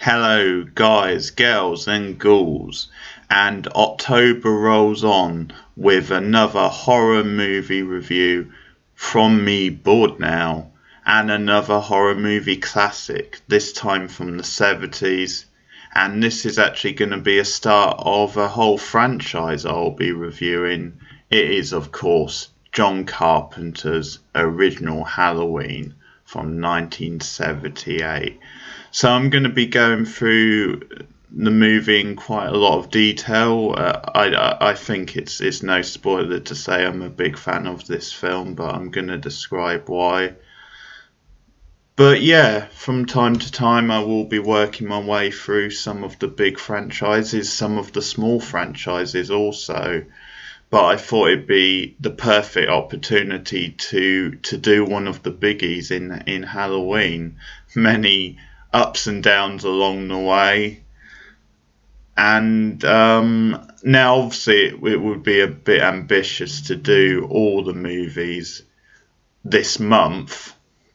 Hello, guys, girls, and ghouls, and October rolls on with another horror movie review from me, Bored Now, and another horror movie classic, this time from the 70s. And this is actually going to be a start of a whole franchise I'll be reviewing. It is, of course, John Carpenter's original Halloween from 1978. So I'm going to be going through the movie in quite a lot of detail. I think it's no spoiler to say I'm a big fan of this film, but I'm going to describe why. But yeah, from time to time I will be working my way through some of the big franchises, some of the small franchises also. But I thought it'd be the perfect opportunity to do one of the biggies in Halloween. Many ups and downs along the way, and now obviously it would be a bit ambitious to do all the movies this month,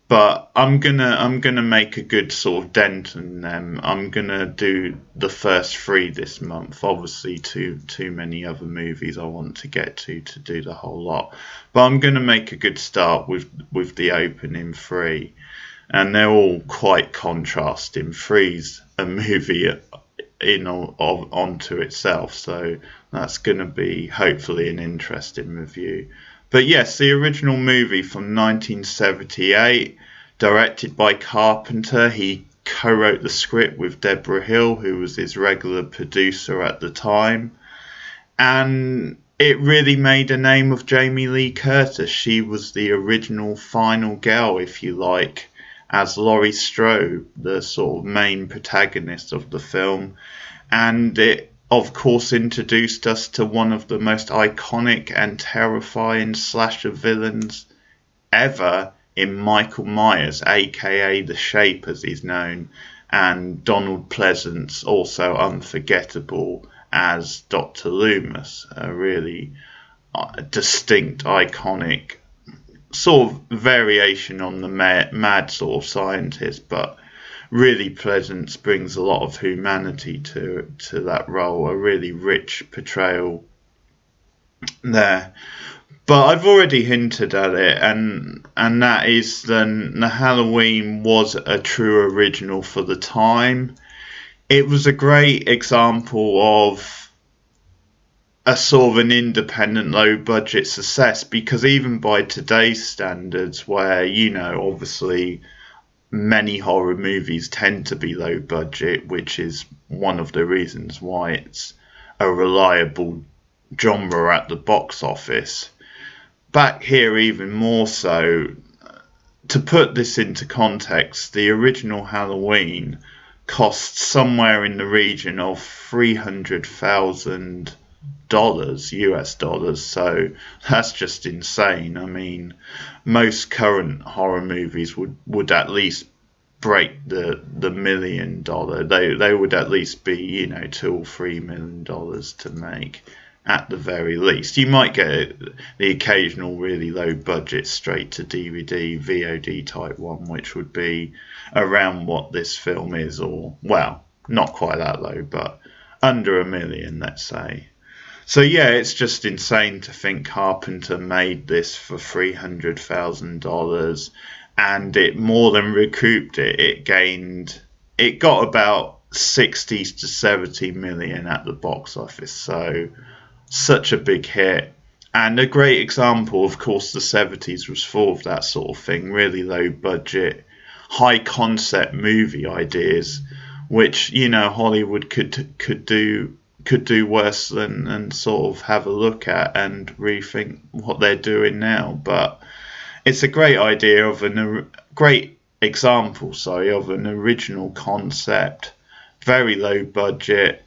but I'm gonna make a good sort of dent in them. I'm gonna do the first three this month. Obviously, too many other movies I want to get to do the whole lot, but I'm gonna make a good start with the opening three. And they're all quite contrasting. Three's a movie onto itself, so that's going to be hopefully an interesting review. But yes, the original movie from 1978, directed by Carpenter. He co-wrote the script with Deborah Hill, who was his regular producer at the time, and it really made a name of Jamie Lee Curtis. She was the original final girl, if you like, as Laurie Strode, the sort of main protagonist of the film. And it, of course, introduced us to one of the most iconic and terrifying slasher villains ever in Michael Myers, aka The Shape as he's known, and Donald Pleasence, also unforgettable as Dr. Loomis, a really distinct, iconic sort of variation on the mad sort of scientist, but really Pleasance brings a lot of humanity to that role. A really rich portrayal there. But I've already hinted at it, and that is the Halloween was a true original for the time. It was a great example of a sort of an independent low budget success, because even by today's standards, where obviously many horror movies tend to be low budget, which is one of the reasons why it's a reliable genre at the box office, back here even more so. To put this into context, the original Halloween cost somewhere in the region of $300,000 US dollars, so that's just insane. I mean, most current horror movies would at least break the $1 million. They would at least be $2 or $3 million to make at the very least. You might get the occasional really low budget straight to DVD VOD type one, which would be around what this film is, or well, not quite that low, but under $1 million, let's say. So yeah, it's just insane to think Carpenter made this for $300,000, and it more than recouped it. It got about 60 to 70 million at the box office, so such a big hit. And a great example, of course, the 70s was full of that sort of thing, really low budget, high concept movie ideas, which Hollywood could do worse than and sort of have a look at and rethink what they're doing now. But it's a great idea of great example, of an original concept, very low budget,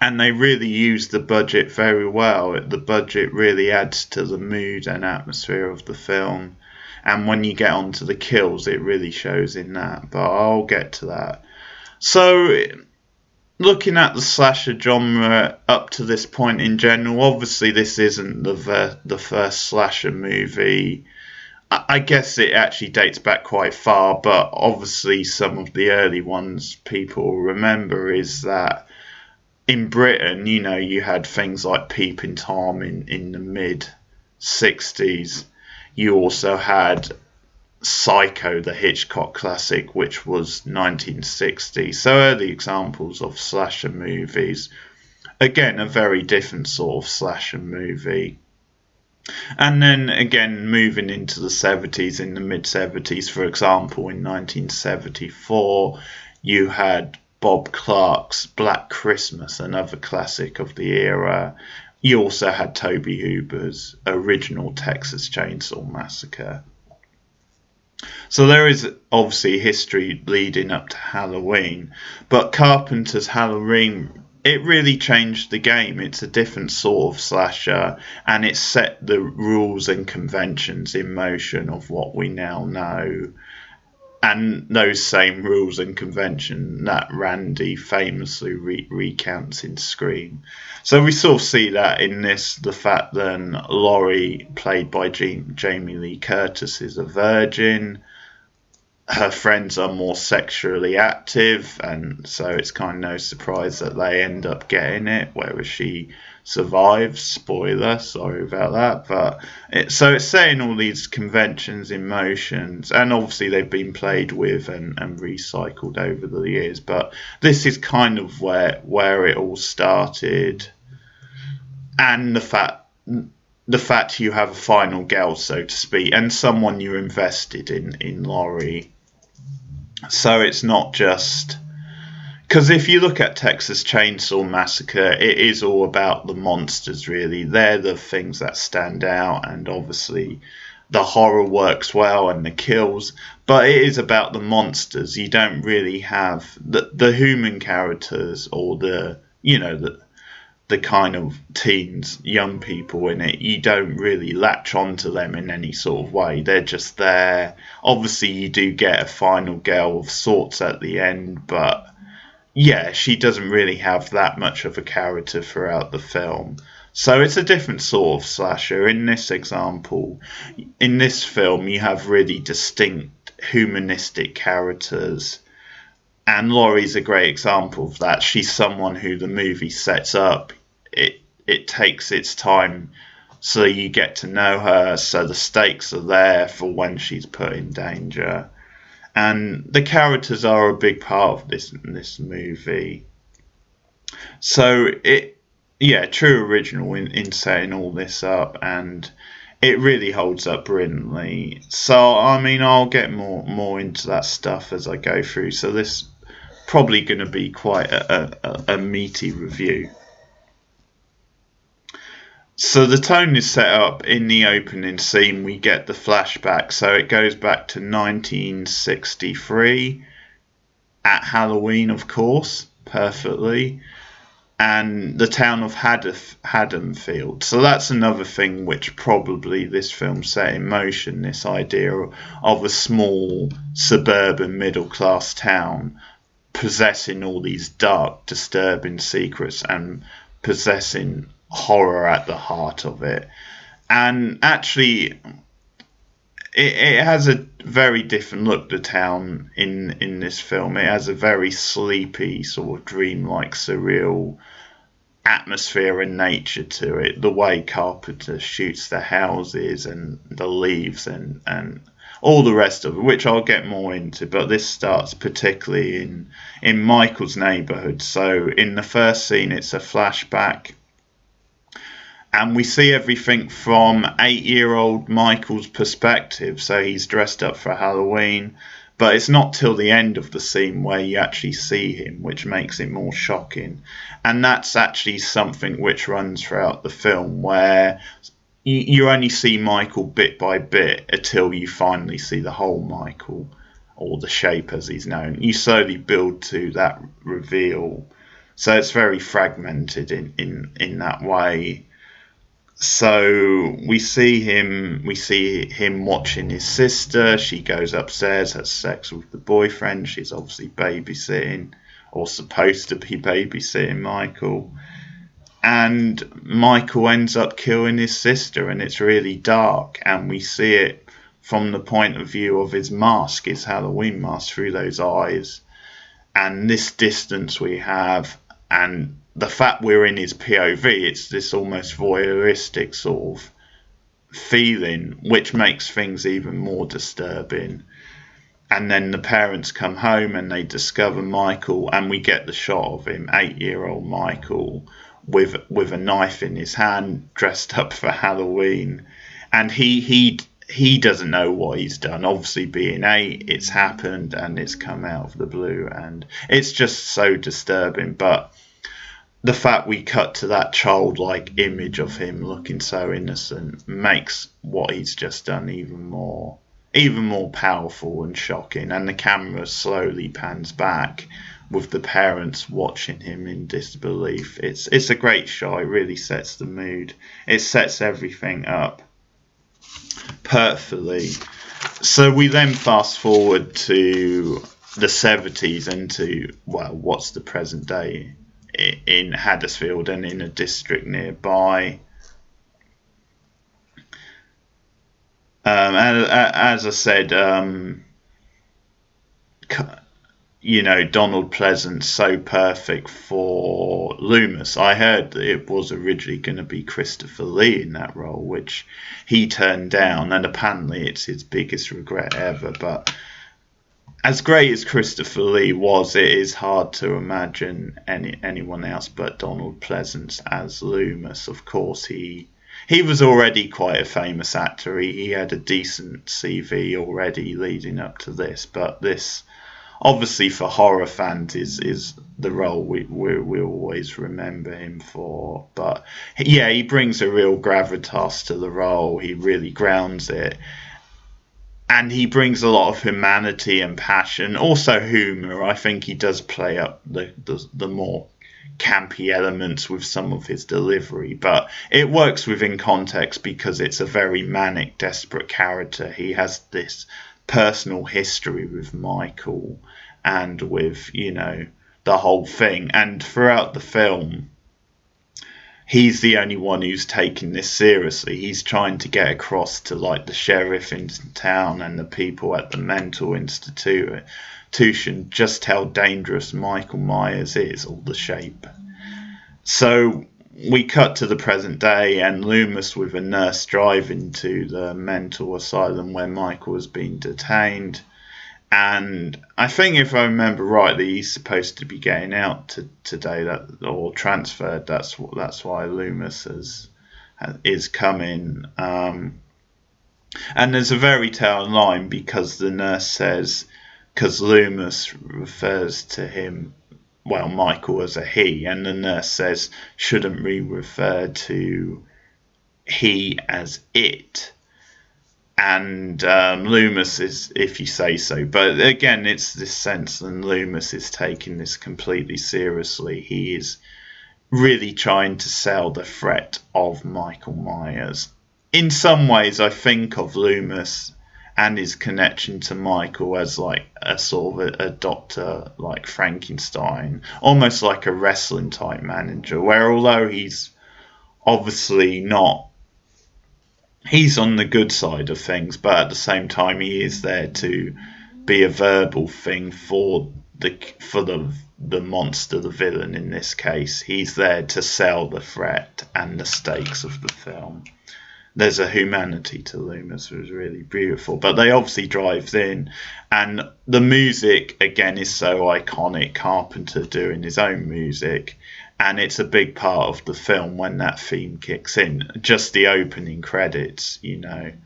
and they really use the budget very well. The budget really adds to the mood and atmosphere of the film, and when you get onto the kills, it really shows in that. But I'll get to that. So, looking at the slasher genre up to this point in general, obviously this isn't the first slasher movie I guess it actually dates back quite far, but obviously some of the early ones people remember is that in Britain, you had things like Peeping Tom in the mid 60s. You also had Psycho, the Hitchcock classic, which was 1960. So early examples of slasher movies. Again, a very different sort of slasher movie. And then again, moving into the 70s, in the mid 70s, for example, in 1974, you had Bob Clark's Black Christmas, another classic of the era. You also had Tobe Hooper's original Texas Chainsaw Massacre. So there is obviously history leading up to Halloween, but Carpenter's Halloween, it really changed the game. It's a different sort of slasher, and it set the rules and conventions in motion of what we now know. And those same rules and convention that Randy famously recounts in Scream. So we sort of see that in this, the fact that Laurie, played by Jamie Lee Curtis, is a virgin. Her friends are more sexually active, and so it's kind of no surprise that they end up getting it, whereas she survives. Spoiler, sorry about that. But so it's setting all these conventions in motions, and obviously they've been played with and recycled over the years. But this is kind of where it all started, and the fact you have a final girl, so to speak, and someone you're invested in Laurie. So it's not just... Because if you look at Texas Chainsaw Massacre, it is all about the monsters, really. They're the things that stand out, and obviously the horror works well and the kills, but it is about the monsters. You don't really have the human characters, or the kind of teens, young people in it. You don't really latch onto them in any sort of way. They're just there. Obviously, you do get a final girl of sorts at the end, but yeah, she doesn't really have that much of a character throughout the film. So it's a different sort of slasher. In this example, in this film, you have really distinct humanistic characters. And Laurie's a great example of that. She's someone who the movie sets up. It takes its time, so you get to know her, so the stakes are there for when she's put in danger. And the characters are a big part of this movie. So true original in setting all this up, and it really holds up brilliantly. So I mean, I'll get more into that stuff as I go through. So this probably going to be quite a meaty review. So the tone is set up in the opening scene. We get the flashback. So it goes back to 1963 at Halloween, of course, perfectly, and the town of Haddonfield. So that's another thing which probably this film set in motion, this idea of a small suburban middle-class town possessing all these dark, disturbing secrets and possessing horror at the heart of it. And actually, it has a very different look, the town in this film. It has a very sleepy, sort of dreamlike, surreal atmosphere and nature to it. The way Carpenter shoots the houses and the leaves and all the rest of it, which I'll get more into, but this starts particularly in Michael's neighborhood. So in the first scene, it's a flashback, and we see everything from 8-year-old Michael's perspective. So he's dressed up for Halloween, but it's not till the end of the scene where you actually see him, which makes it more shocking. And that's actually something which runs throughout the film, where you only see Michael bit by bit until you finally see the whole Michael, or the Shape as he's known. You slowly build to that reveal. So it's very fragmented in that way. So we see him watching his sister. She goes upstairs, has sex with the boyfriend. She's obviously babysitting, or supposed to be babysitting Michael. And Michael ends up killing his sister, and it's really dark, and we see it from the point of view of his mask, his Halloween mask, through those eyes, and this distance we have, and the fact we're in his POV, it's this almost voyeuristic sort of feeling, which makes things even more disturbing. And then the parents come home and they discover Michael, and we get the shot of him, 8-year-old Michael, with a knife in his hand, dressed up for Halloween, and he doesn't know what he's done. Obviously, being 8, it's happened and it's come out of the blue, and it's just so disturbing. But the fact we cut to that childlike image of him looking so innocent makes what he's just done even more powerful and shocking. And the camera slowly pans back with the parents watching him in disbelief. It's a great shot. It really sets the mood. It sets everything up perfectly. So we then fast forward to the 70s and to, well, what's the present day in Huddersfield and in a district nearby. And as I said, Donald Pleasence so perfect for Loomis. I heard that it was originally going to be Christopher Lee in that role, which he turned down, and apparently it's his biggest regret ever. But as great as Christopher Lee was, it is hard to imagine anyone else but Donald Pleasence as Loomis. Of course, he was already quite a famous actor. He had a decent CV already leading up to this, but this, obviously for horror fans, is the role we always remember him for. But yeah, he brings a real gravitas to the role. He really grounds it. And he brings a lot of humanity and passion, also humour. I think he does play up the more campy elements with some of his delivery, but it works within context because it's a very manic, desperate character. He has this personal history with Michael and with, the whole thing. And throughout the film, he's the only one who's taking this seriously. He's trying to get across to the sheriff in town and the people at the mental institution just how dangerous Michael Myers is, or the Shape. So we cut to the present day, and Loomis with a nurse driving to the mental asylum where Michael has been detained. And I think, if I remember rightly, he's supposed to be getting out today, or transferred. That's why Loomis is coming. And there's a very telling line, because the nurse says, because Loomis refers to him, well, Michael, as a he, and the nurse says, shouldn't we refer to he as it? And Loomis is, if you say so. But again, it's this sense that Loomis is taking this completely seriously. He is really trying to sell the threat of Michael Myers. In some ways, I think of Loomis and his connection to Michael as a sort of a doctor like Frankenstein, almost like a wrestling type manager, where although he's obviously not, he's on the good side of things, but at the same time he is there to be a verbal thing for the monster, the villain in this case. He's there to sell the threat and the stakes of the film. There's a humanity to Loomis that was really beautiful. But they obviously drive in, and the music again is so iconic. Carpenter doing his own music, and it's a big part of the film when that theme kicks in. Just the opening credits, the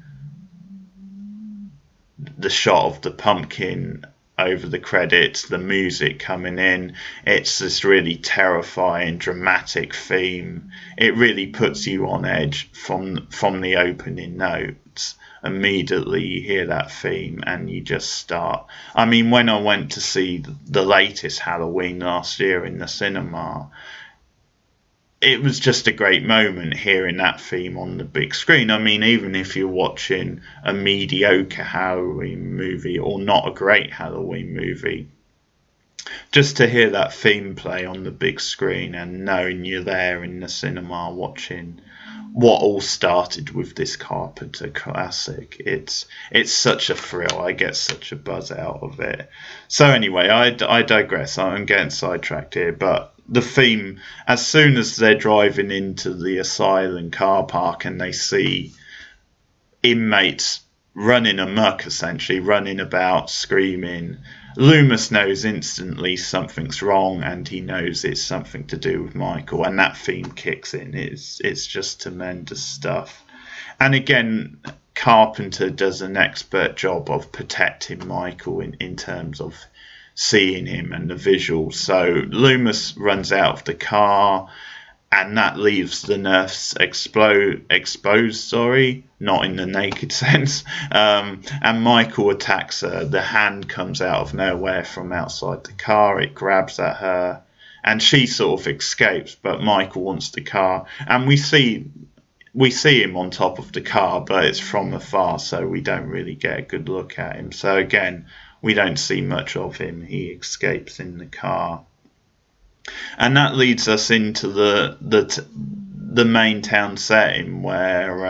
shot of the pumpkin over the credits, the music coming in, it's this really terrifying, dramatic theme. It really puts you on edge from the opening notes. Immediately you hear that theme and you just start. I mean, when I went to see the latest Halloween last year in the cinema, it was just a great moment hearing that theme on the big screen. I mean, even if you're watching a mediocre Halloween movie or not a great Halloween movie, just to hear that theme play on the big screen and knowing you're there in the cinema watching what all started with this Carpenter classic. It's such a thrill. I get such a buzz out of it. So anyway, I digress. I'm getting sidetracked here, but the theme, as soon as they're driving into the asylum car park and they see inmates running amok, essentially running about, screaming, Loomis knows instantly something's wrong, and he knows it's something to do with Michael, and that theme kicks in. It's just tremendous stuff. And again, Carpenter does an expert job of protecting Michael in terms of seeing him and the visuals. So Loomis runs out of the car, and that leaves the nurse exposed, not in the naked sense. And Michael attacks her. The hand comes out of nowhere from outside the car. It grabs at her, and she sort of escapes. But Michael wants the car, and we see him on top of the car, but it's from afar, so we don't really get a good look at him. So again, we don't see much of him. He escapes in the car. And that leads us into the main town setting, where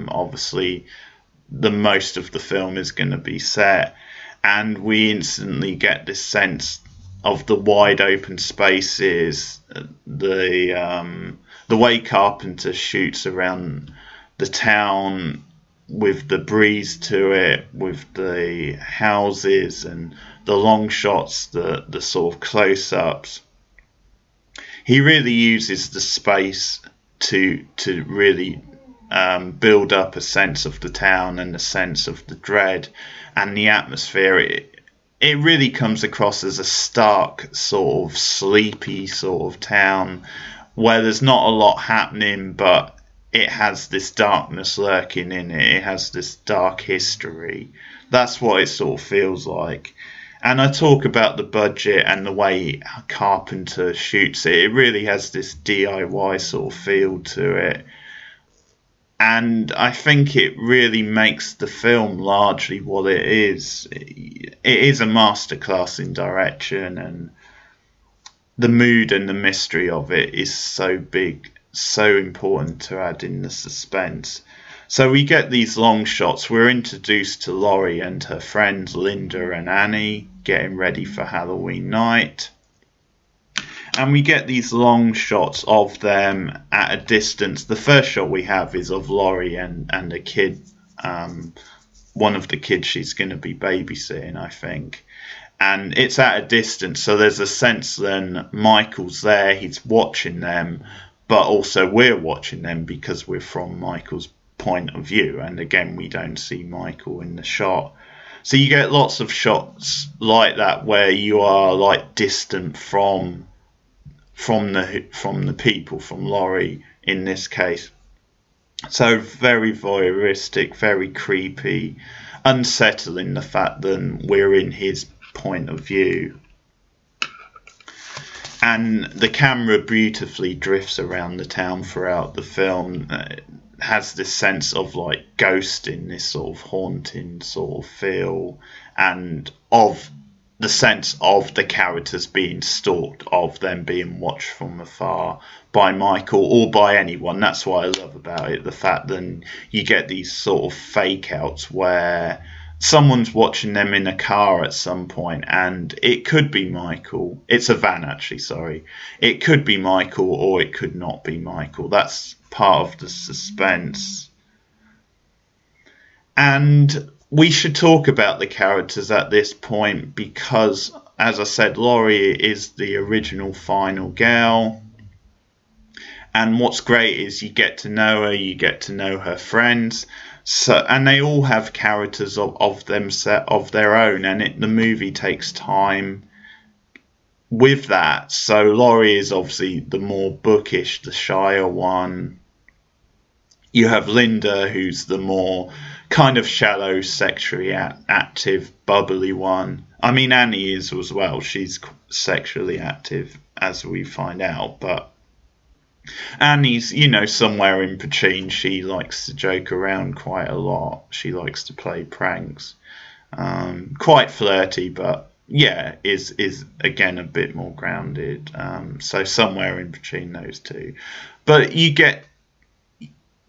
obviously the most of the film is going to be set, and we instantly get this sense of the wide open spaces, the way Carpenter shoots around the town with the breeze to it, with the houses and the long shots, the sort of close-ups. He really uses the space to really build up a sense of the town and a sense of the dread and the atmosphere. It really comes across as a stark, sort of sleepy sort of town where there's not a lot happening, but it has this darkness lurking in it. It has this dark history. That's what it sort of feels like. And I talk about the budget and the way Carpenter shoots it. It really has this DIY sort of feel to it. And I think it really makes the film largely what it is. It is a masterclass in direction, and the mood and the mystery of it is so big, so important to add in the suspense. So we get these long shots. We're introduced to Laurie and her friends Linda and Annie getting ready for Halloween night. And we get these long shots of them at a distance. The first shot we have is of Laurie and a kid, one of the kids she's going to be babysitting, I think. And it's at a distance, so there's a sense then Michael's there, he's watching them, but also we're watching them because we're from Michael's point of view, and again we don't see Michael in the shot. So you get lots of shots like that where you are like distant from the people, from Laurie in this case. So very voyeuristic, very creepy, unsettling, the fact that we're in his point of view. And the camera beautifully drifts around the town throughout the film. Has this sense of like ghosting, this sort of haunting sort of feel, and of the sense of the characters being stalked, of them being watched from afar by Michael or by anyone. That's what I love about it, the fact that you get these sort of fake outs where someone's watching them in a car at some point, and it could be Michael. It's a van, actually, sorry. It could be Michael or it could not be Michael. That's part of the suspense. And we should talk about the characters at this point because, as I said, Laurie is the original final girl. And what's great is you get to know her, you get to know her friends. So, and they all have characters of their own, and the movie takes time with that. So Laurie is obviously the more bookish, the shyer one. You have Linda, who's the more kind of shallow, sexually active, bubbly one. I mean, Annie is as well. She's sexually active, as we find out, but Annie's, somewhere in between. She likes to joke around quite a lot. She likes to play pranks. Quite flirty, but yeah, is again a bit more grounded. So somewhere in between those two. But you get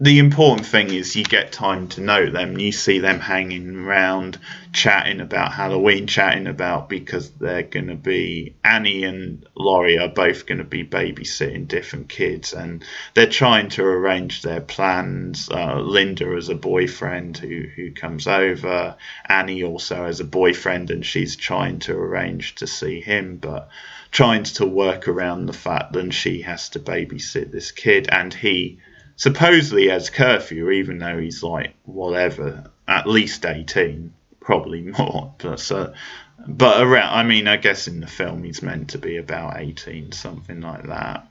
the important thing is you get time to know them. You see them hanging around, chatting about Halloween, chatting about, because they're going to be, Annie and Laurie are both going to be babysitting different kids, and they're trying to arrange their plans. Linda as a boyfriend who comes over. Annie also has a boyfriend, and she's trying to arrange to see him, but trying to work around the fact that she has to babysit this kid, and he supposedly has curfew, even though he's like whatever, at least 18, probably more. But around, I mean, I guess in the film he's meant to be about 18, something like that.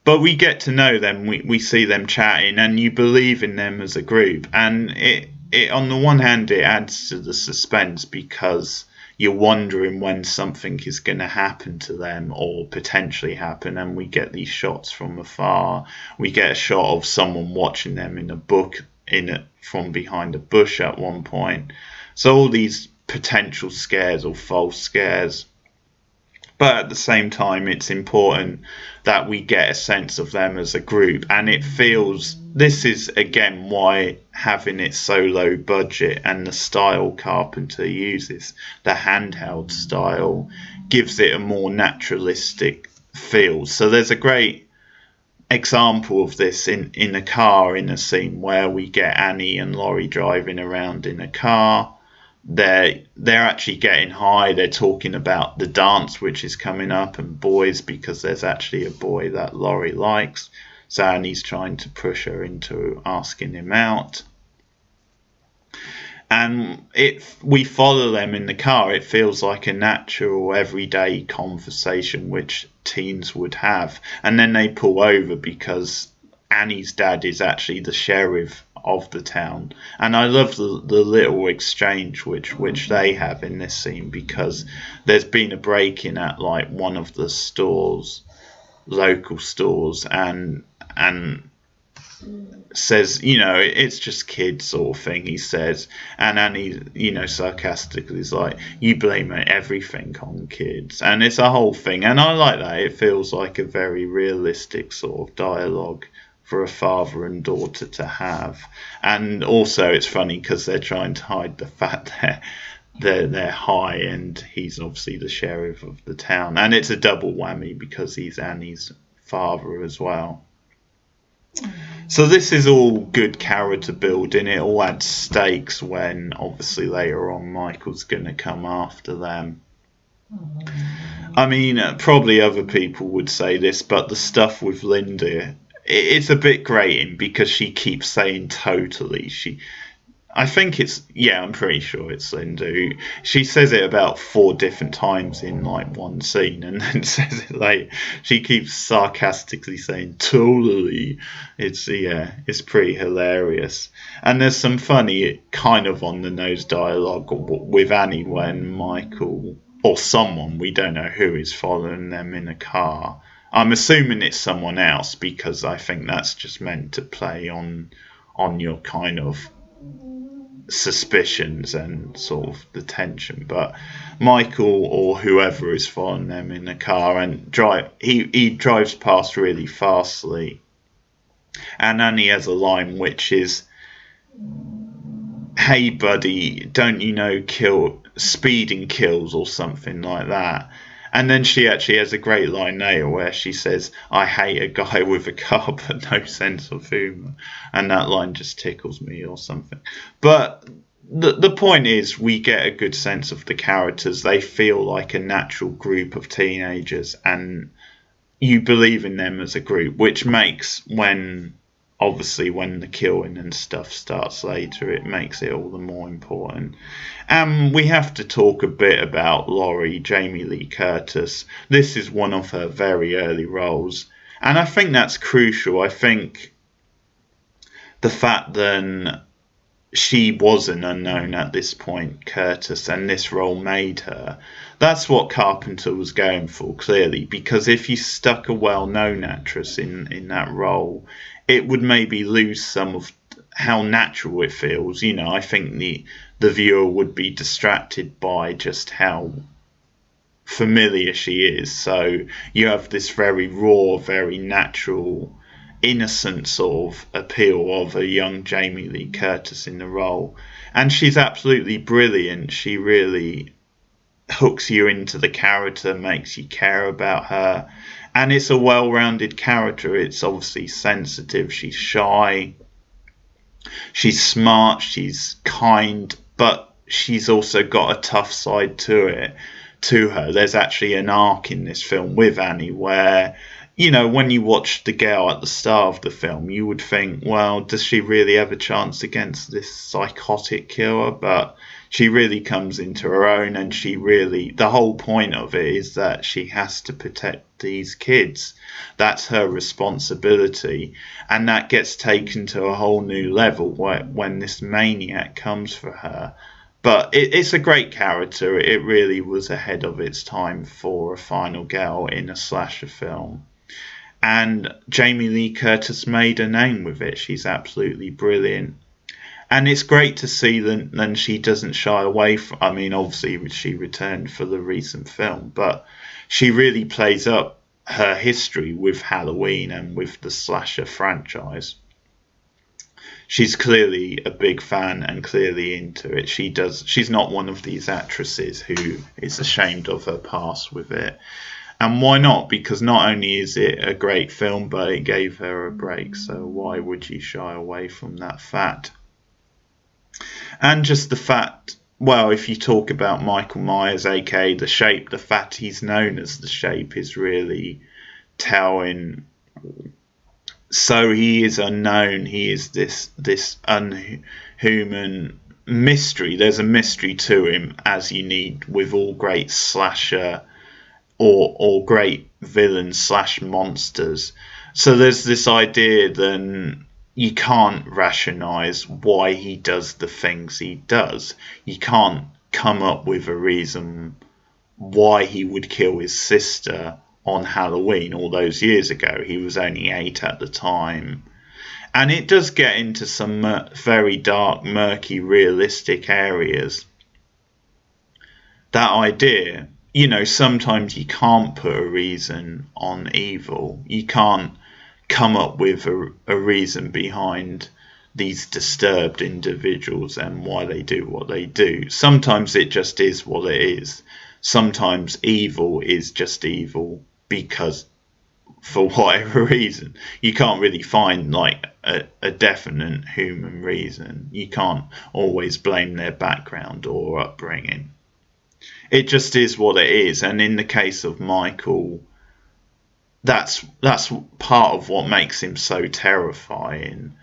But we get to know them. We see them chatting, and you believe in them as a group. And it on the one hand, it adds to the suspense, because you're wondering when something is going to happen to them, or potentially happen, and we get these shots from afar. We get a shot of someone watching them in a book from behind a bush at one point. So all these potential scares or false scares. But at the same time, it's important that we get a sense of them as a group. And it feels, this is again why having it so low budget, and the style Carpenter uses, the handheld style, gives it a more naturalistic feel. So there's a great example of this in a car, in a scene where we get Annie and Laurie driving around in a car. They're actually getting high. They're talking about the dance which is coming up, and boys, because there's actually a boy that Laurie likes. So Annie's trying to push her into asking him out. And we follow them in the car. It feels like a natural, everyday conversation which teens would have. And then they pull over because Annie's dad is actually the sheriff of the town. And I love the little exchange which they have in this scene, because there's been a break-in at like one of the stores, local stores, and says, it's just kids sort of thing, he says. And Annie, sarcastically is like, you blame everything on kids. And it's a whole thing. And I like that. It feels like a very realistic sort of dialogue for a father and daughter to have. And also it's funny because they're trying to hide the fact they're high, and he's obviously the sheriff of the town. And it's a double whammy because he's Annie's father as well. So this is all good character building. It all adds stakes when obviously later on Michael's going to come after them. I mean, probably other people would say this, but the stuff with Linda, it's a bit grating because she keeps saying totally. I think I'm pretty sure it's Linda. She says it about 4 different times in like one scene, and then says it later. She keeps sarcastically saying totally. It's pretty hilarious. And there's some funny kind of on the nose dialogue with Annie when Michael, or someone, we don't know who, is following them in a car. I'm assuming it's someone else, because I think that's just meant to play on your kind of suspicions and sort of the tension. But Michael or whoever is following them in the car, and he drives past really fastly, and Annie has a line which is, hey buddy, don't you know speeding kills, or something like that. And then she actually has a great line later where she says, I hate a guy with a car but no sense of humour. And that line just tickles me, or something. But the point is, we get a good sense of the characters. They feel like a natural group of teenagers, and you believe in them as a group, which makes when the killing and stuff starts later, it makes it all the more important. And we have to talk a bit about Laurie, Jamie Lee Curtis. This is one of her very early roles, and I think that's crucial. I think the fact that she was an unknown at this point, Curtis, and this role made her, that's what Carpenter was going for, clearly, because if you stuck a well-known actress in that role, it would maybe lose some of how natural it feels. I think the viewer would be distracted by just how familiar she is. So you have this very raw, very natural innocent sort of appeal of a young Jamie Lee Curtis in the role. And she's absolutely brilliant. She really hooks you into the character, makes you care about her. And it's a well-rounded character. It's obviously sensitive. She's shy. She's smart. She's kind. But she's also got a tough side to her. There's actually an arc in this film with Annie where, when you watch the girl at the start of the film, you would think, well, does she really have a chance against this psychotic killer? But she really comes into her own, and the whole point of it is that she has to protect these kids. That's her responsibility, and that gets taken to a whole new level when this maniac comes for her. But it's a great character. It really was ahead of its time for a final girl in a slasher film. And Jamie Lee Curtis made a name with it. She's absolutely brilliant. And it's great to see that she doesn't shy away from... I mean, obviously, she returned for the recent film, but she really plays up her history with Halloween and with the slasher franchise. She's clearly a big fan and clearly into it. She's not one of these actresses who is ashamed of her past with it. And why not? Because not only is it a great film, but it gave her a break. So why would you shy away from that fact? And just the fact, well, if you talk about Michael Myers, aka The Shape, the fact he's known as The Shape is really telling. So he is unknown. He is this unhuman mystery. There's a mystery to him, as you need with all great slasher or great villains / monsters. So there's this idea that you can't rationalise why he does the things he does. You can't come up with a reason why he would kill his sister on Halloween all those years ago. He was only 8 at the time. And it does get into some very dark, murky, realistic areas. That idea, sometimes you can't put a reason on evil. You can't come up with a reason behind these disturbed individuals and why they do what they do. Sometimes it just is what it is. Sometimes evil is just evil because for whatever reason. You can't really find like a definite human reason. You can't always blame their background or upbringing. It just is what it is. And in the case of Michael, that's part of what makes him so terrifying.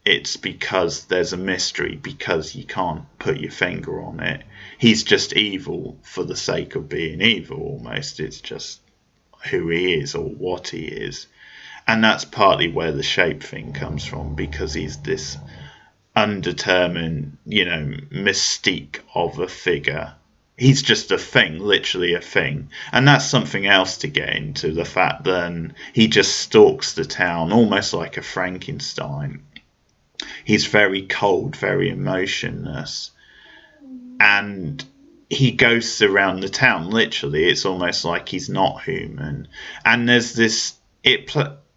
It's because there's a mystery, because you can't put your finger on it. He's just evil for the sake of being evil almost. It's just who he is or what he is. And that's partly where the Shape thing comes from, because he's this undetermined, mystique of a figure. He's just a thing, literally a thing. And that's something else to get into, the fact that he just stalks the town almost like a Frankenstein. He's very cold, very emotionless. And he ghosts around the town, literally. It's almost like he's not human. And there's this...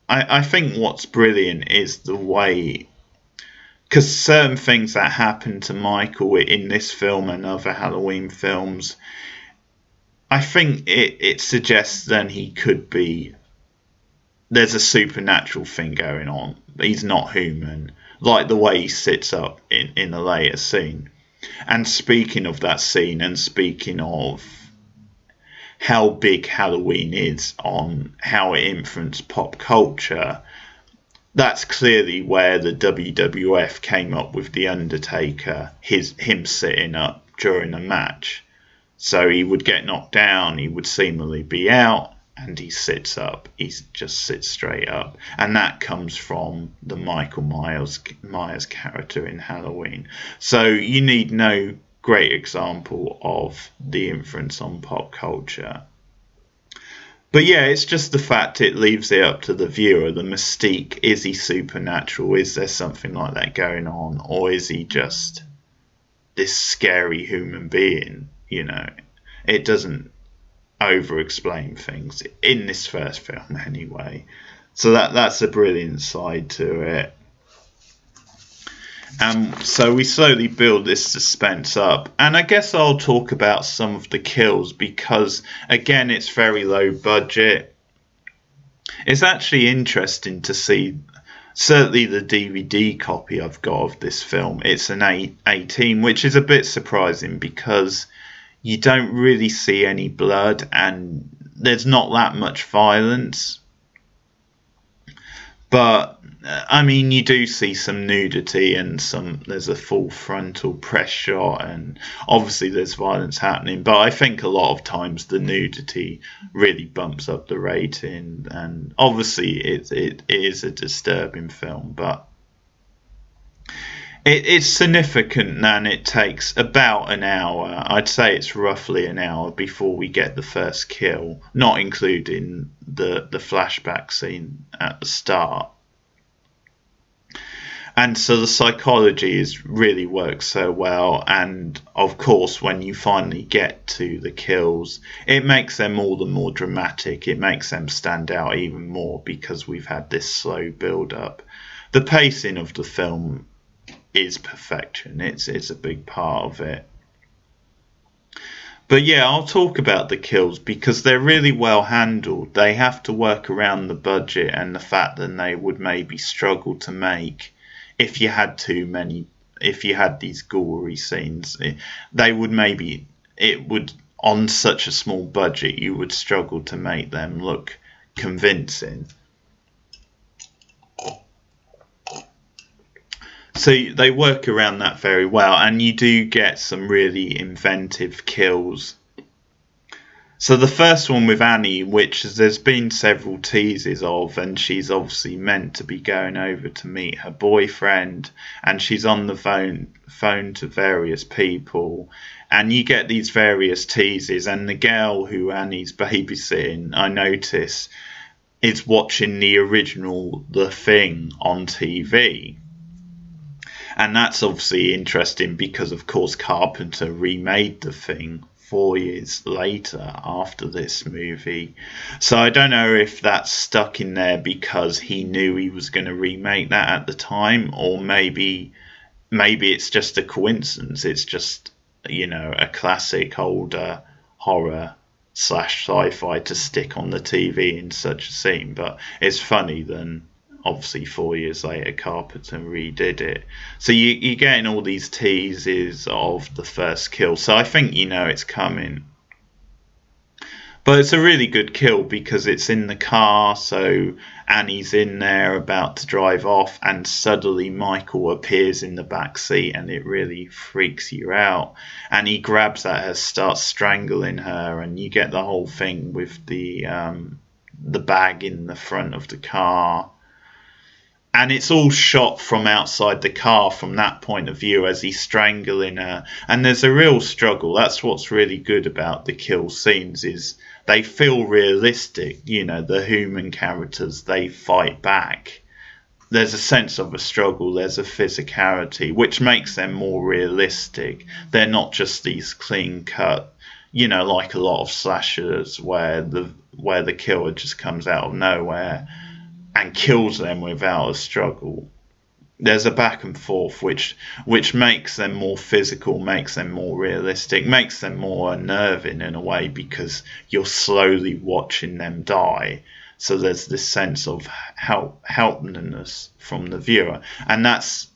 I think what's brilliant is the way... Because certain things that happen to Michael in this film and other Halloween films, I think it suggests then he could be... There's a supernatural thing going on. He's not human. Like the way he sits up in a later scene. And speaking of that scene, and speaking of how big Halloween is on how it influenced pop culture, that's clearly where the WWF came up with The Undertaker, him sitting up during a match. So he would get knocked down, he would seemingly be out, and he sits up. He just sits straight up. And that comes from the Michael Myers character in Halloween. So you need no great example of the influence on pop culture. But yeah, it's just the fact it leaves it up to the viewer. The mystique, is he supernatural? Is there something like that going on? Or is he just this scary human being? It doesn't over-explain things, in this first film anyway. So that's a brilliant side to it. So we slowly build this suspense up. And I guess I'll talk about some of the kills because, again, it's very low budget. It's actually interesting to see, certainly the DVD copy I've got of this film, it's an 18, which is a bit surprising because you don't really see any blood and there's not that much violence. But I mean, you do see some nudity and there's a full frontal press shot, and obviously there's violence happening. But I think a lot of times the nudity really bumps up the rating, and obviously it is a disturbing film, but it's significant, and it takes about an hour. I'd say it's roughly an hour before we get the first kill, not including the flashback scene at the start. And so the psychology really works so well, and of course when you finally get to the kills, it makes them all the more dramatic. It makes them stand out even more because we've had this slow build up. The pacing of the film is perfection. It's a big part of it. But yeah, I'll talk about the kills because they're really well handled. They have to work around the budget and the fact that they would maybe struggle to make if you had these gory scenes. It would, on such a small budget, you would struggle to make them look convincing. So they work around that very well, and you do get some really inventive kills. So the first one with Annie, which there's been several teases of, and she's obviously meant to be going over to meet her boyfriend, and she's on the phone to various people, and you get these various teases, and the girl who Annie's babysitting, I notice, is watching the original The Thing on TV. And that's obviously interesting because, of course, Carpenter remade The Thing 4 years later after this movie. So I don't know if that's stuck in there because he knew he was going to remake that at the time, or maybe it's just a coincidence. It's just, a classic older horror / sci-fi to stick on the TV in such a scene. But it's funny then. Obviously 4 years later Carpenter redid it, so you're getting all these teases of the first kill, so I think it's coming. But it's a really good kill because it's in the car, so Annie's in there about to drive off, and suddenly Michael appears in the back seat, and it really freaks you out, and he grabs at her, starts strangling her, and you get the whole thing with the bag in the front of the car. And it's all shot from outside the car from that point of view as he's strangling her. And there's a real struggle. That's what's really good about the kill scenes, is they feel realistic. The human characters, they fight back. There's a sense of a struggle. There's a physicality, which makes them more realistic. They're not just these clean cut, like a lot of slashers where the killer just comes out of nowhere and kills them without a struggle. There's a back and forth which makes them more physical, makes them more realistic, makes them more unnerving in a way because you're slowly watching them die. So there's this sense of helplessness from the viewer, and that's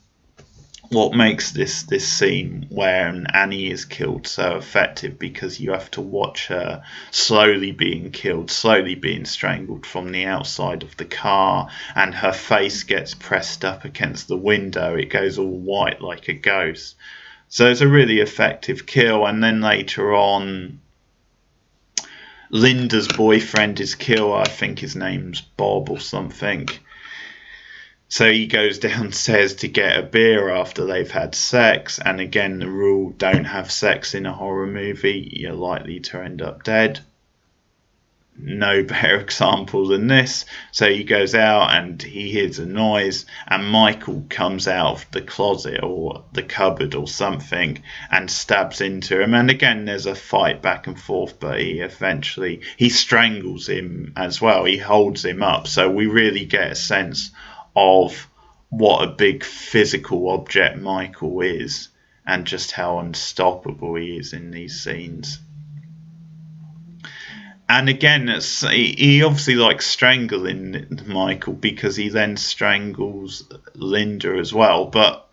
what makes this scene where Annie is killed so effective, because you have to watch her slowly being killed, slowly being strangled from the outside of the car, and her face gets pressed up against the window. It goes all white like a ghost. So it's a really effective kill. And then later on, Linda's boyfriend is killed. I think his name's Bob or something. So he goes downstairs to get a beer after they've had sex. And again, the rule, don't have sex in a horror movie. You're likely to end up dead. no better example than this. So he goes out and he hears a noise, and Michael comes out of the closet or the cupboard or something and stabs into him. And again, there's a fight back and forth, but he strangles him as well. He holds him up. So we really get a sense of what a big physical object Michael is, and just how unstoppable he is in these scenes. And again, he obviously likes strangling Michael, because he then strangles Linda as well. But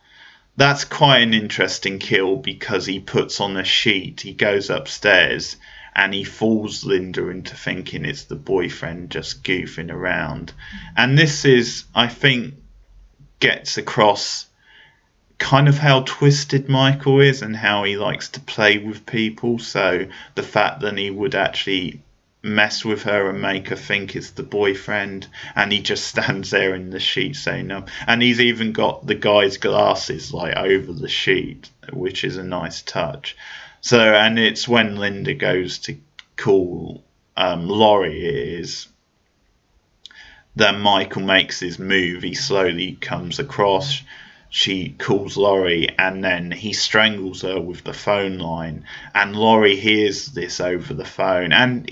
that's quite an interesting kill, because he puts on a sheet, he goes upstairs, and he fools Linda into thinking it's the boyfriend just goofing around. And this is, I think, gets across kind of how twisted Michael is and how he likes to play with people. So the fact that he would actually mess with her and make her think it's the boyfriend, and he just stands there in the sheet saying no. And he's even got the guy's glasses like over the sheet, which is a nice touch. So, and it's when Linda goes to call Laurie is that Michael makes his move. He slowly comes across, she calls Laurie, and then he strangles her with the phone line. And Laurie hears this over the phone, and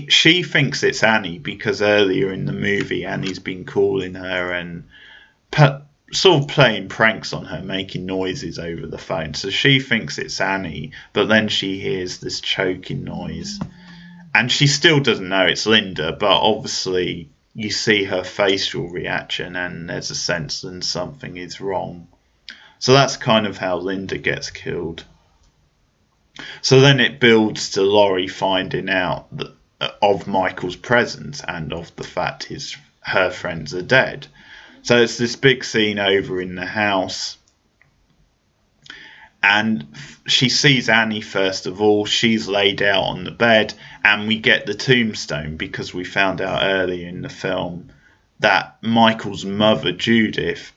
she thinks it's Annie, because earlier in the movie Annie's been calling her and sort of playing pranks on her, making noises over the phone. So she thinks it's Annie, but then she hears this choking noise, and she still doesn't know it's Linda, but obviously you see her facial reaction, and there's a sense that something is wrong. So that's kind of how Linda gets killed. So then it builds to Laurie finding out of Michael's presence and of the fact her friends are dead. So it's this big scene over in the house, and she sees Annie first of all. She's laid out on the bed, and we get the tombstone, because we found out earlier in the film that Michael's mother, Judith,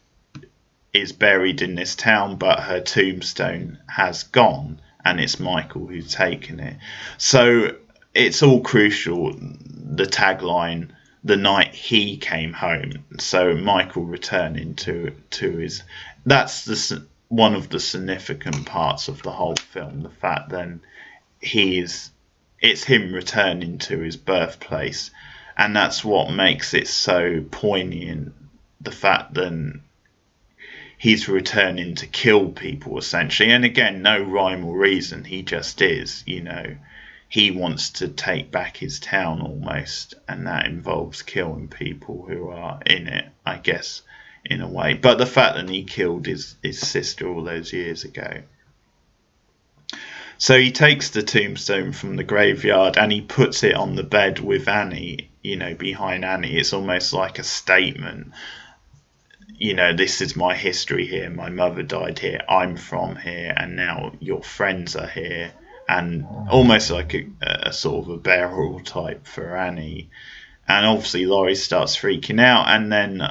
is buried in this town, but her tombstone has gone, and it's Michael who's taken it. So it's all crucial, the tagline, the night he came home. So Michael returning to his... That's one of the significant parts of the whole film, the fact that it's him returning to his birthplace, and that's what makes it so poignant, the fact that he's returning to kill people, essentially. And again, no rhyme or reason, he just is, he wants to take back his town almost, and that involves killing people who are in it, I guess, in a way. But the fact that he killed his sister all those years ago. So he takes the tombstone from the graveyard and he puts it on the bed with Annie, behind Annie. It's almost like a statement. This is my history here. My mother died here. I'm from here. And now your friends are here. And almost like a sort of a burial type for Annie. And obviously Laurie starts freaking out. And then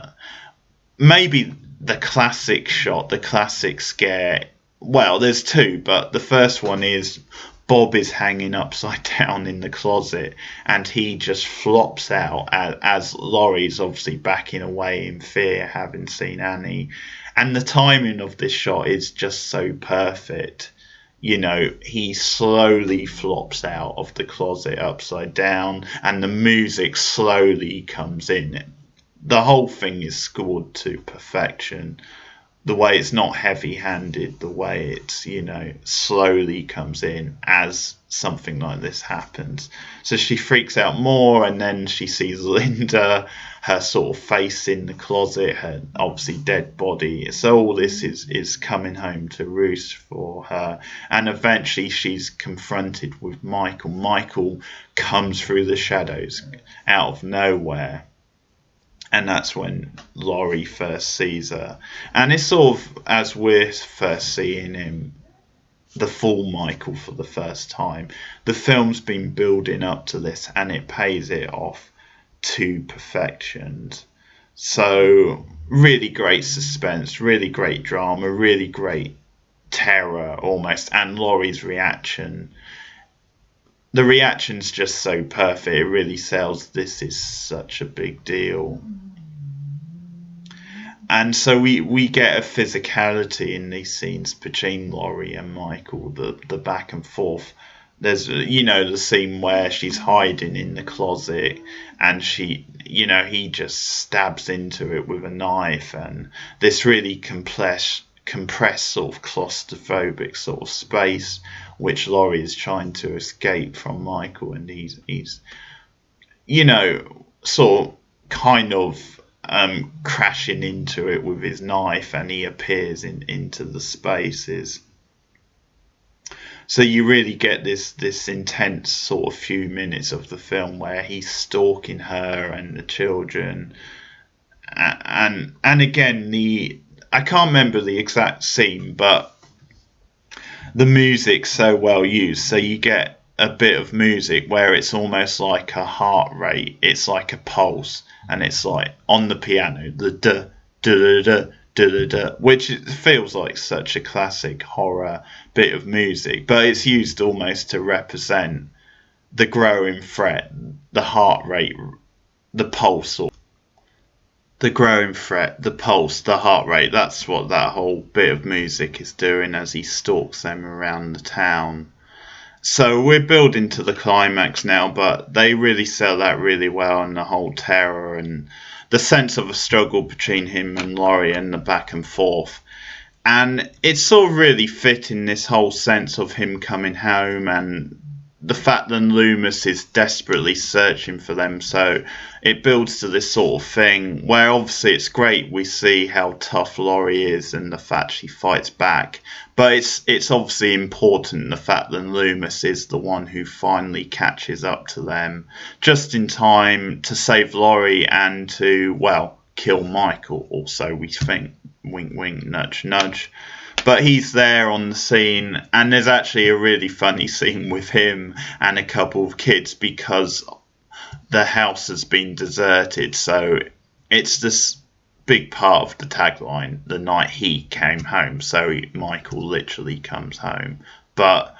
maybe the classic shot, the classic scare. Well, there's two, but the first one is Bob is hanging upside down in the closet, and he just flops out as Laurie's obviously backing away in fear, having seen Annie. And the timing of this shot is just so perfect. He slowly flops out of the closet upside down, and the music slowly comes in. The whole thing is scored to perfection. The way it's not heavy-handed, the way it's, slowly comes in as something like this happens. So she freaks out more, and then she sees Linda, her sort of face in the closet, her obviously dead body. So all this is coming home to roost for her. And eventually she's confronted with Michael. Michael comes through the shadows out of nowhere. And that's when Laurie first sees her. And it's sort of, as we're first seeing him, the full Michael for the first time. The film's been building up to this, and it pays it off to perfection. So, really great suspense, really great drama, really great terror almost. And Laurie's reaction the reaction's just so perfect. It really sells this is such a big deal. And so we get a physicality in these scenes between Laurie and Michael, the back and forth. There's, the scene where she's hiding in the closet and he just stabs into it with a knife, and this really compressed sort of claustrophobic sort of space which Laurie is trying to escape from Michael, and he's sort of kind of crashing into it with his knife, and he appears into the spaces. So you really get this intense sort of few minutes of the film where he's stalking her and the children, and again I can't remember the exact scene, but the music's so well used. So you get a bit of music where it's almost like a heart rate, it's like a pulse, and it's like on the piano, the da da da da da, which feels like such a classic horror bit of music, but it's used almost to represent the growing threat, the heart rate, the pulse, or the growing threat, the pulse, the heart rate. That's what that whole bit of music is doing as he stalks them around the town. So we're building to the climax now, but they really sell that really well, and the whole terror and the sense of a struggle between him and Laurie and the back and forth. And it's sort of really fitting, this whole sense of him coming home and the fact that Loomis is desperately searching for them. So it builds to this sort of thing where obviously it's great. We see how tough Laurie is and the fact she fights back. But it's obviously important, the fact that Loomis is the one who finally catches up to them just in time to save Laurie and to, well, kill Michael. Also, we think, wink, wink, nudge, nudge. But he's there on the scene, and there's actually a really funny scene with him and a couple of kids because the house has been deserted. So it's this big part of the tagline, the night he came home. So Michael literally comes home. But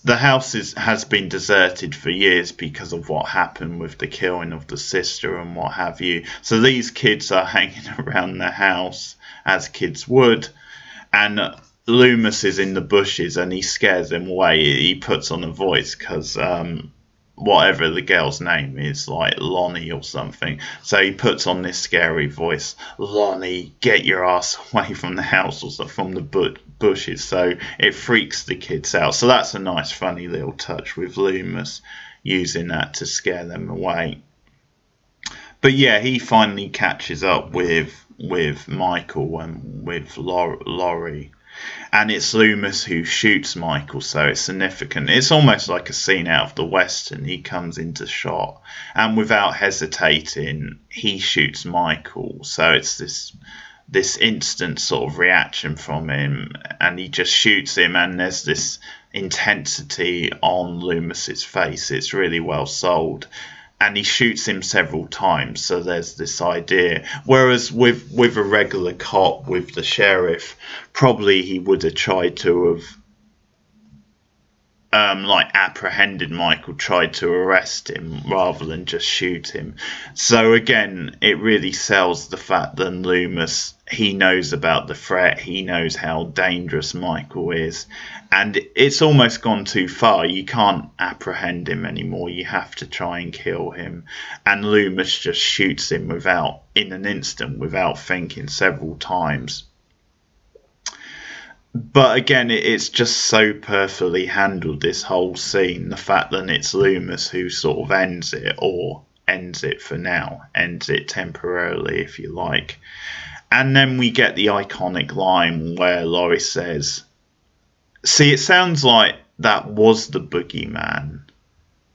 the house has been deserted for years because of what happened with the killing of the sister and what have you. So these kids are hanging around the house as kids would. And Loomis is in the bushes and he scares them away. He puts on a voice because whatever the girl's name is, like Lonnie or something. So he puts on this scary voice, Lonnie, get your ass away from the house or from the bushes. So it freaks the kids out. So that's a nice funny little touch with Loomis using that to scare them away. But yeah, he finally catches up with Michael and with Laurie, and it's Loomis who shoots Michael, so it's significant. It's almost like a scene out of the Western. He comes into shot and without hesitating he shoots Michael, so it's this instant sort of reaction from him, and he just shoots him, and there's this intensity on Loomis's face. It's really well sold. And he shoots him several times, so there's this idea. Whereas with a regular cop, with the sheriff, probably he would have tried to have apprehended Michael, tried to arrest him rather than just shoot him. So again, it really sells the fact that Loomis, he knows about the threat, he knows how dangerous Michael is, and it's almost gone too far. You can't apprehend him anymore, you have to try and kill him, and Loomis just shoots him in an instant, without thinking, several times. But again, it's just so perfectly handled, this whole scene. The fact that it's Loomis who sort of ends it, or ends it for now, ends it temporarily, if you like. And then we get the iconic line where Laurie says, see, it sounds like that was the boogeyman,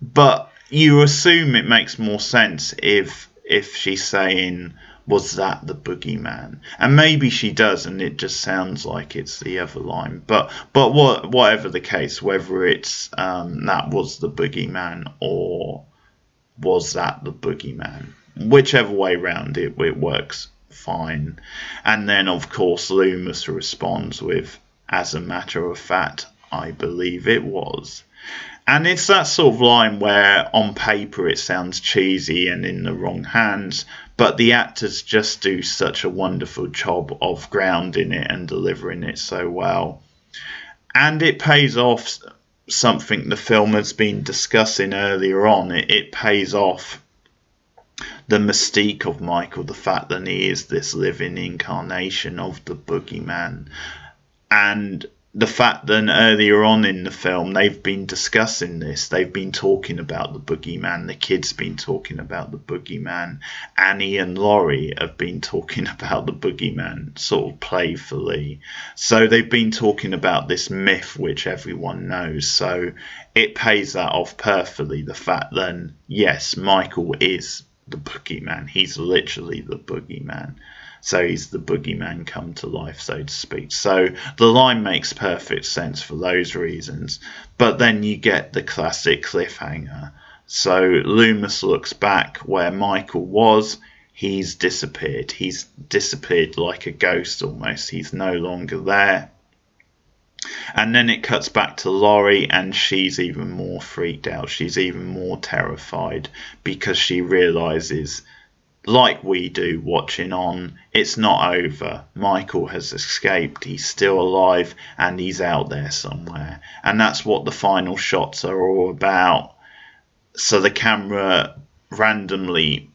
but you assume it makes more sense if she's saying, was that the boogeyman? And maybe she does, and it just sounds like it's the other line. But whatever the case, whether it's that was the boogeyman or was that the boogeyman, whichever way round it works fine. And then of course Loomis responds with, as a matter of fact, I believe it was. And it's that sort of line where on paper it sounds cheesy and in the wrong hands, but the actors just do such a wonderful job of grounding it and delivering it so well. And it pays off something the film has been discussing earlier on. It pays off the mystique of Michael, the fact that he is this living incarnation of the boogeyman. And the fact that earlier on in the film they've been discussing this, they've been talking about the boogeyman, the kids been talking about the boogeyman, Annie and Laurie have been talking about the boogeyman sort of playfully, so they've been talking about this myth which everyone knows, so it pays that off perfectly, the fact that yes, Michael is the boogeyman, he's literally the boogeyman. So he's the boogeyman come to life, so to speak. So the line makes perfect sense for those reasons. But then you get the classic cliffhanger. So Loomis looks back where Michael was. He's disappeared. He's disappeared like a ghost almost. He's no longer there. And then it cuts back to Laurie, and she's even more freaked out. She's even more terrified because she realises, like we do watching on, it's not over. Michael has escaped, he's still alive, and he's out there somewhere. And that's what the final shots are all about. So the camera randomly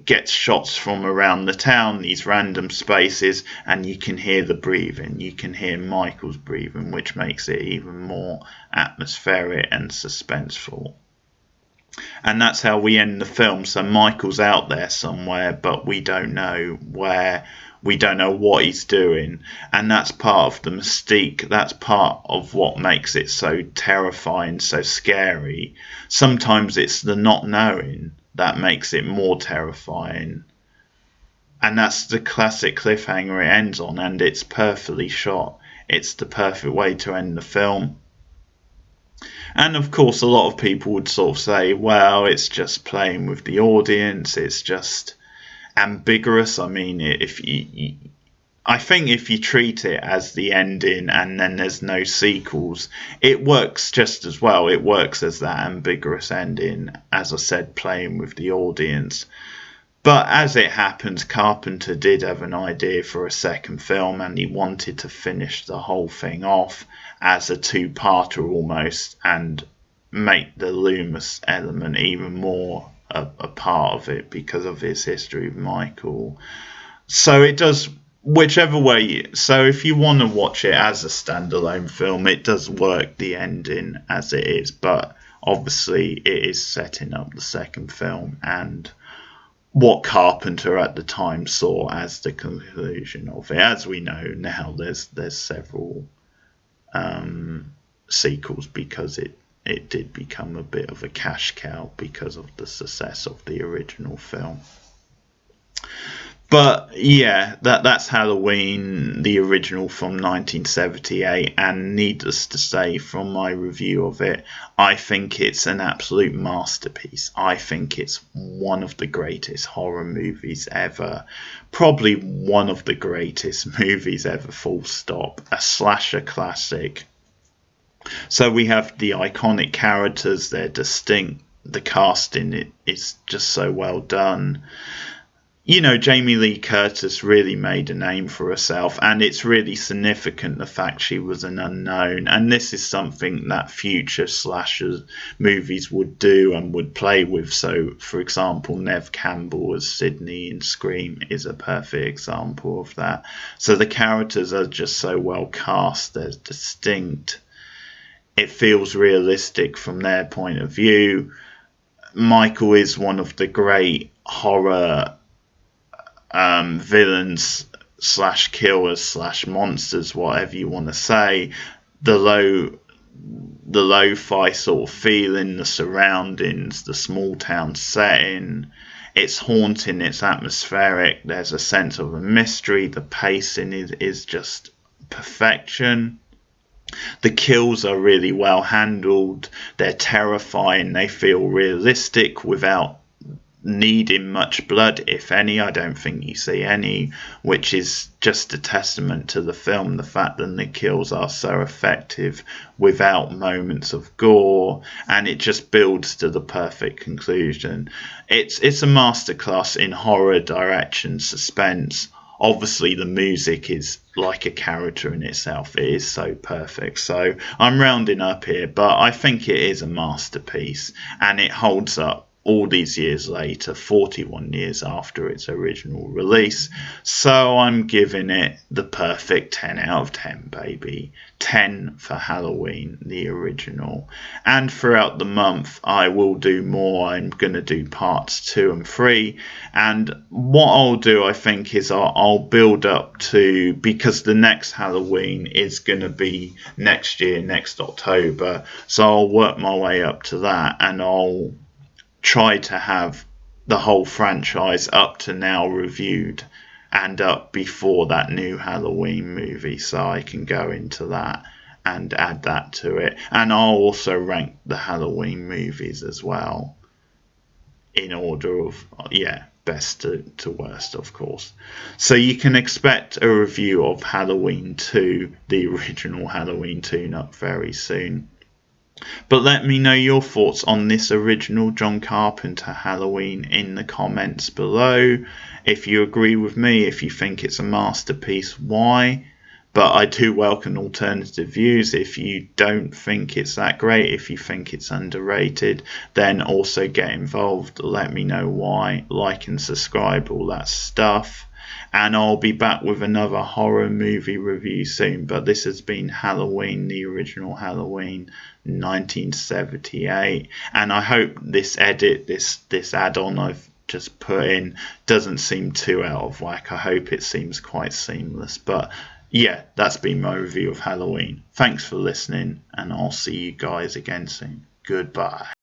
gets shots from around the town, these random spaces, and you can hear the breathing. You can hear Michael's breathing, which makes it even more atmospheric and suspenseful. And that's how we end the film. So Michael's out there somewhere, but we don't know where, we don't know what he's doing. And that's part of the mystique. That's part of what makes it so terrifying, so scary. Sometimes it's the not knowing that makes it more terrifying. And that's the classic cliffhanger it ends on, and it's perfectly shot. It's the perfect way to end the film. And of course, a lot of people would sort of say, well, it's just playing with the audience, it's just ambiguous. I mean, I think if you treat it as the ending and then there's no sequels, it works just as well. It works as that ambiguous ending, as I said, playing with the audience. But as it happens, Carpenter did have an idea for a second film, and he wanted to finish the whole thing off as a two-parter almost, and make the Loomis element even more a part of it because of his history with Michael. So it does, whichever way. So if you want to watch it as a standalone film, it does work, the ending as it is, but obviously it is setting up the second film and what Carpenter at the time saw as the conclusion of it. As we know now, there's several sequels because it did become a bit of a cash cow because of the success of the original film. But yeah, that's Halloween, the original from 1978, and needless to say, from my review of it, I think it's an absolute masterpiece. I think it's one of the greatest horror movies ever. Probably one of the greatest movies ever, full stop. A slasher classic. So we have the iconic characters, they're distinct. The casting is just so well done. You know, Jamie Lee Curtis really made a name for herself, and it's really significant the fact she was an unknown, and this is something that future slasher movies would do and would play with. So, for example, Neve Campbell as Sydney in Scream is a perfect example of that. So the characters are just so well cast, they're distinct. It feels realistic from their point of view. Michael is one of the great horror villains / killers / monsters, whatever you want to say. The lo-fi sort of feeling, the surroundings, the small town setting, it's haunting, it's atmospheric, there's a sense of a mystery, the pacing is just perfection. The kills are really well handled, they're terrifying, they feel realistic without needing much blood, if any. I don't think you see any, which is just a testament to the film, the fact that the kills are so effective without moments of gore, and it just builds to the perfect conclusion. It's a masterclass in horror direction, suspense. Obviously the music is like a character in itself. It is so perfect. So I'm rounding up here, but I think it is a masterpiece, and it holds up all these years later, 41 years after its original release. So I'm giving it the perfect 10 out of 10, baby. 10 for Halloween, the original. And throughout the month, I will do more. I'm going to do parts 2 and 3. And what I'll do, I think, is I'll build up to, because the next Halloween is going to be next year, next October. So I'll work my way up to that, and I'll try to have the whole franchise up to now reviewed and up before that new Halloween movie, so I can go into that and add that to it. And I'll also rank the Halloween movies as well in order of, best to worst, of course. So you can expect a review of Halloween 2, the original Halloween tune-up, very soon. But let me know your thoughts on this original John Carpenter Halloween in the comments below. If you agree with me, if you think it's a masterpiece, why? But I do welcome alternative views. If you don't think it's that great, if you think it's underrated, then also get involved. Let me know why. Like and subscribe, all that stuff. And I'll be back with another horror movie review soon. But this has been Halloween, the original Halloween, 1978. And I hope this edit, this add-on I've just put in, doesn't seem too out of whack. I hope it seems quite seamless. But yeah, that's been my review of Halloween. Thanks for listening, and I'll see you guys again soon. Goodbye.